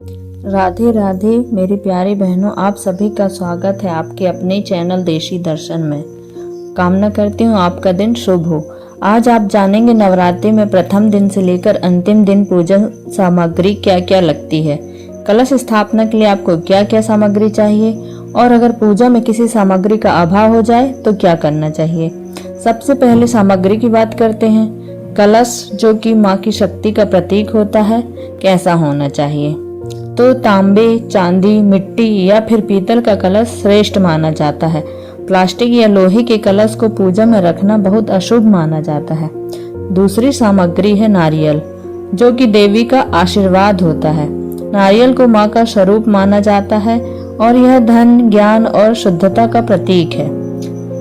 राधे राधे मेरी प्यारी बहनों, आप सभी का स्वागत है आपके अपने चैनल देशी दर्शन में। कामना करती हूँ आपका दिन शुभ हो। आज आप जानेंगे नवरात्रि में प्रथम दिन से लेकर अंतिम दिन पूजन सामग्री क्या क्या लगती है, कलश स्थापना के लिए आपको क्या क्या सामग्री चाहिए और अगर पूजा में किसी सामग्री का अभाव हो जाए तो क्या करना चाहिए। सबसे पहले सामग्री की बात करते हैं। कलश जो कि माँ की शक्ति का प्रतीक होता है, कैसा होना चाहिए? तो तांबे, चांदी, मिट्टी या फिर पीतल का कलश श्रेष्ठ माना जाता है। प्लास्टिक या लोहे के कलश को पूजा में रखना बहुत अशुभ माना जाता है। दूसरी सामग्री है नारियल, जो कि देवी का आशीर्वाद होता है। नारियल को माँ का स्वरूप माना जाता है और यह धन, ज्ञान और शुद्धता का प्रतीक है।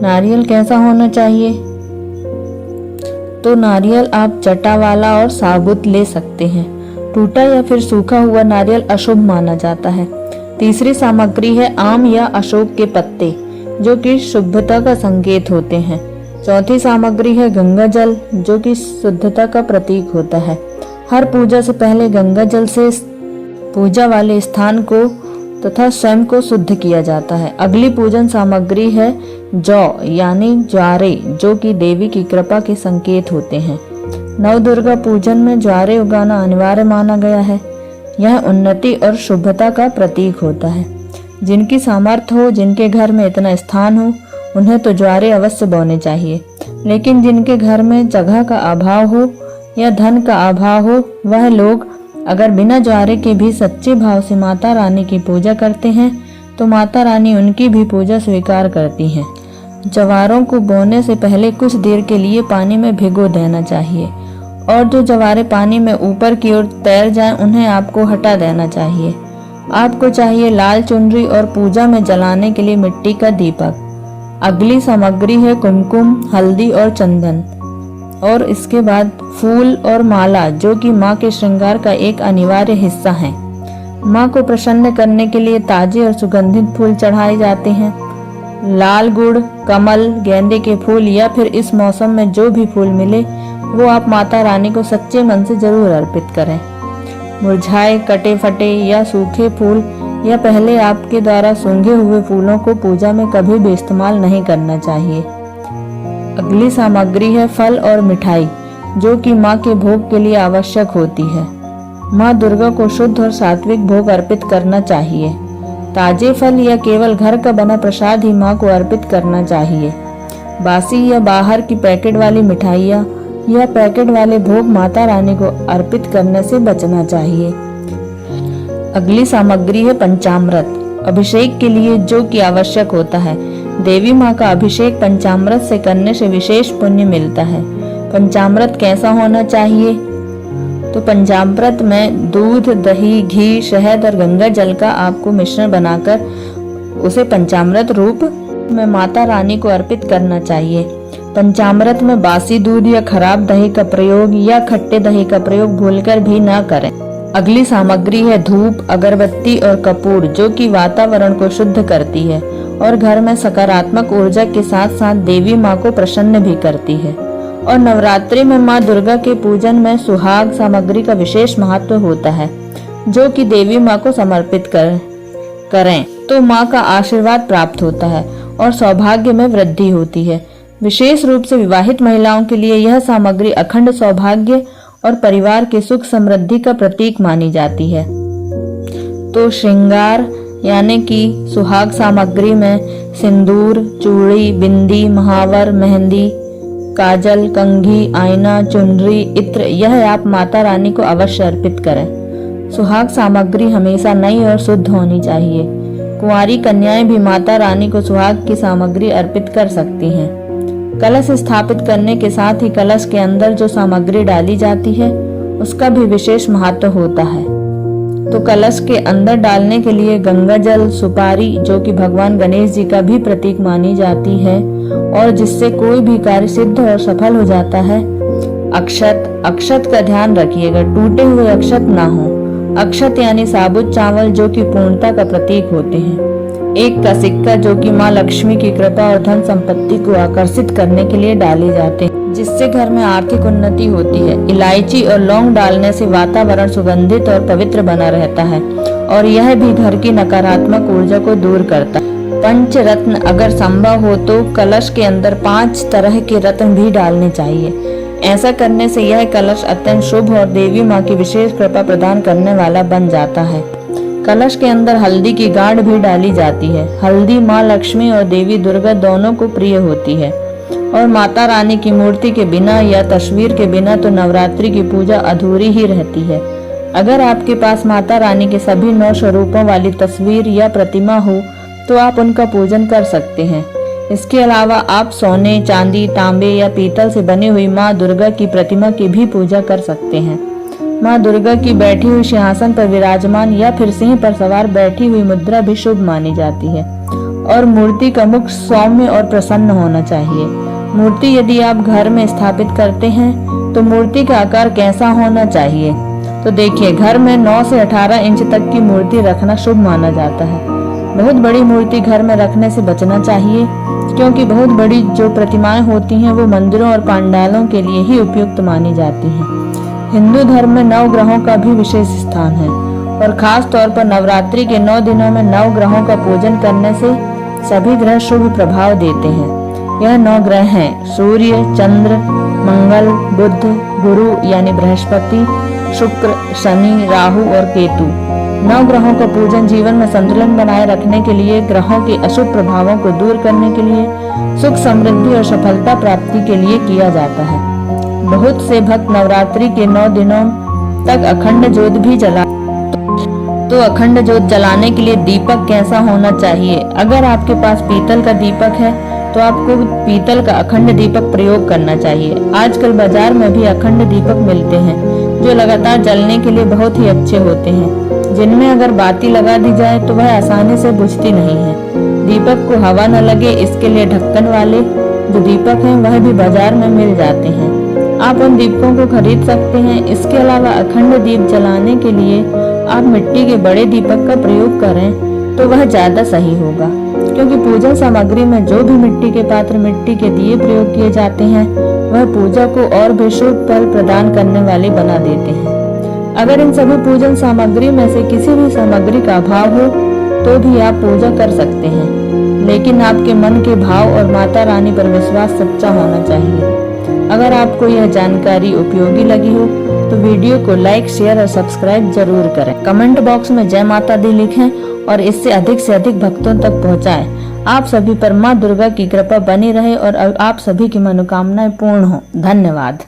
नारियल कैसा होना चाहिए? तो नारियल आप जटा वाला और साबुत ले सकते हैं। टूटा या फिर सूखा हुआ नारियल अशुभ माना जाता है। तीसरी सामग्री है आम या अशोक के पत्ते, जो कि शुभता का संकेत होते हैं। चौथी सामग्री है गंगा जल, जो कि शुद्धता का प्रतीक होता है। हर पूजा से पहले गंगा जल से पूजा वाले स्थान को तथा स्वयं को शुद्ध किया जाता है। अगली पूजन सामग्री है जौ यानी ज्वारे, जो कि देवी की कृपा के संकेत होते हैं। नवदुर्गा पूजन में ज्वारे उगाना अनिवार्य माना गया है। यह उन्नति और शुभता का प्रतीक होता है। जिनकी सामर्थ्य हो, जिनके घर में इतना स्थान हो, उन्हें तो ज्वारे अवश्य बोने चाहिए। लेकिन जिनके घर में जगह का अभाव हो या धन का अभाव हो, वह लोग अगर बिना ज्वारे के भी सच्चे भाव से माता रानी की पूजा करते हैं तो माता रानी उनकी भी पूजा स्वीकार करती हैं। जवारों को बोने से पहले कुछ देर के लिए पानी में भिगो देना चाहिए और जो जवारे पानी में ऊपर की ओर तैर जाएं, उन्हें आपको हटा देना चाहिए। आपको चाहिए लाल चुनरी और पूजा में जलाने के लिए मिट्टी का दीपक। अगली सामग्री है कुमकुम, हल्दी और चंदन और इसके बाद फूल और माला, जो कि माँ के श्रृंगार का एक अनिवार्य हिस्सा है। माँ को प्रसन्न करने के लिए ताजे और सुगंधित फूल चढ़ाए जाते हैं। लाल गुड़, कमल, गेंदे के फूल या फिर इस मौसम में जो भी फूल मिले वो आप माता रानी को सच्चे मन से जरूर अर्पित करें। मुरझाए, कटे फटे या सूखे फूल या पहले आपके द्वारा सूंघे हुए फूलों को पूजा में कभी भी इस्तेमाल नहीं करना चाहिए। अगली सामग्री है फल और मिठाई, जो कि माँ के भोग के लिए आवश्यक होती है। माँ दुर्गा को शुद्ध और सात्विक भोग अर्पित करना चाहिए। ताजे फल या केवल घर का बना प्रसाद ही माँ को अर्पित करना चाहिए। बासी या बाहर की पैकेट वाली मिठाइयाँ या पैकेट वाले भोग माता रानी को अर्पित करने से बचना चाहिए। अगली सामग्री है पंचामृत, अभिषेक के लिए जो कि आवश्यक होता है। देवी माँ का अभिषेक पंचामृत से करने से विशेष पुण्य मिलता है। पंचामृत कैसा होना चाहिए? तो पंचामृत में दूध, दही, घी, शहद और गंगा जल का आपको मिश्रण बनाकर उसे पंचामृत रूप में माता रानी को अर्पित करना चाहिए। पंचामृत में बासी दूध या खराब दही का प्रयोग या खट्टे दही का प्रयोग भूलकर भी न करें। अगली सामग्री है धूप, अगरबत्ती और कपूर, जो कि वातावरण को शुद्ध करती है और घर में सकारात्मक ऊर्जा के साथ साथ देवी माँ को प्रसन्न भी करती है। और नवरात्रि में माँ दुर्गा के पूजन में सुहाग सामग्री का विशेष महत्व होता है, जो कि देवी माँ को समर्पित करें तो माँ का आशीर्वाद प्राप्त होता है और सौभाग्य में वृद्धि होती है। विशेष रूप से विवाहित महिलाओं के लिए यह सामग्री अखंड सौभाग्य और परिवार के सुख समृद्धि का प्रतीक मानी जाती है। तो श्रृंगार यानी कि सुहाग सामग्री में सिंदूर, चूड़ी, बिंदी, महावर, मेहंदी, काजल, कंघी, आईना, चुनरी, इत्र, यह आप माता रानी को अवश्य अर्पित करें। सुहाग सामग्री हमेशा नई और शुद्ध होनी चाहिए। कुंवारी कन्याएं भी माता रानी को सुहाग की सामग्री अर्पित कर सकती हैं। कलश स्थापित करने के साथ ही कलश के अंदर जो सामग्री डाली जाती है उसका भी विशेष महत्व होता है। तो कलश के अंदर डालने के लिए गंगा जल, सुपारी, जो कि भगवान गणेश जी का भी प्रतीक मानी जाती है और जिससे कोई भी कार्य सिद्ध और सफल हो जाता है। अक्षत का ध्यान रखिएगा, टूटे हुए अक्षत ना हो। अक्षत यानी साबुत चावल, जो कि पूर्णता का प्रतीक होते हैं। एक का सिक्का, जो कि माँ लक्ष्मी की कृपा और धन संपत्ति को आकर्षित करने के लिए डाले जाते हैं। जिससे घर में आर्थिक उन्नति होती है। इलायची और लौंग डालने से वातावरण सुगंधित और पवित्र बना रहता है और यह भी घर की नकारात्मक ऊर्जा को दूर करता है। पंचरत्न अगर संभव हो तो कलश के अंदर 5 तरह के रत्न भी डालने चाहिए। ऐसा करने से यह कलश अत्यंत शुभ और देवी माँ की विशेष कृपा प्रदान करने वाला बन जाता है। कलश के अंदर हल्दी की गांठ भी डाली जाती है। हल्दी माँ लक्ष्मी और देवी दुर्गा दोनों को प्रिय होती है और माता रानी की मूर्ति के बिना या तस्वीर के बिना तो नवरात्रि की पूजा अधूरी ही रहती है। अगर आपके पास माता रानी के सभी 9 स्वरूपों वाली तस्वीर या प्रतिमा हो तो आप उनका पूजन कर सकते हैं। इसके अलावा आप सोने, चांदी, तांबे या पीतल से बनी हुई माँ दुर्गा की प्रतिमा की भी पूजा कर सकते हैं। माँ दुर्गा की बैठी हुई सिंहासन पर विराजमान या फिर सिंह पर सवार बैठी हुई मुद्रा भी शुभ मानी जाती है और मूर्ति का मुख सौम्य और प्रसन्न होना चाहिए। मूर्ति यदि आप घर में स्थापित करते हैं तो मूर्ति का आकार कैसा होना चाहिए? तो देखिए, घर में 9 से 18 इंच तक की मूर्ति रखना शुभ माना जाता है। बहुत बड़ी मूर्ति घर में रखने से बचना चाहिए क्योंकि बहुत बड़ी जो प्रतिमाएं होती हैं वो मंदिरों और पंडालों के लिए ही उपयुक्त मानी जाती हैं। हिंदू धर्म में 9 ग्रहों का भी विशेष स्थान है और खास तौर पर नवरात्रि के 9 दिनों में 9 ग्रहों का पूजन करने से सभी ग्रह शुभ प्रभाव देते हैं। यह 9 ग्रह हैं सूर्य, चंद्र, मंगल, बुध, गुरु यानी बृहस्पति, शुक्र, शनि, राहु और केतु। 9 ग्रहों का पूजन जीवन में संतुलन बनाए रखने के लिए, ग्रहों के अशुभ प्रभावों को दूर करने के लिए, सुख समृद्धि और सफलता प्राप्ति के लिए किया जाता है। बहुत से भक्त नवरात्रि के 9 दिनों तक अखंड ज्योत भी जला तो अखंड ज्योत जलाने के लिए दीपक कैसा होना चाहिए? अगर आपके पास पीतल का दीपक है तो आपको पीतल का अखंड दीपक प्रयोग करना चाहिए। आजकल बाजार में भी अखंड दीपक मिलते हैं जो लगातार जलने के लिए बहुत ही अच्छे होते हैं, जिनमें अगर बाती लगा दी जाए तो वह आसानी से बुझती नहीं है। दीपक को हवा न लगे इसके लिए ढक्कन वाले जो दीपक हैं वह भी बाजार में मिल जाते हैं। आप उन दीपकों को खरीद सकते हैं। इसके अलावा अखंड दीप जलाने के लिए आप मिट्टी के बड़े दीपक का प्रयोग करें तो वह ज्यादा सही होगा, क्योंकि पूजन सामग्री में जो भी मिट्टी के पात्र, मिट्टी के दिए प्रयोग किए जाते हैं वह पूजा को और भी शुभ फल प्रदान करने वाले बना देते हैं। अगर इन सभी पूजन सामग्री में से किसी भी सामग्री का अभाव हो तो भी आप पूजा कर सकते हैं, लेकिन आपके मन के भाव और माता रानी पर विश्वास सच्चा होना चाहिए। अगर आपको यह जानकारी उपयोगी लगी हो तो वीडियो को लाइक, शेयर और सब्सक्राइब जरूर करें। कमेंट बॉक्स में जय माता दी लिखें और इससे अधिक भक्तों तक पहुंचाएं। आप सभी पर मां दुर्गा की कृपा बनी रहे और आप सभी की मनोकामनाएं पूर्ण हो। धन्यवाद।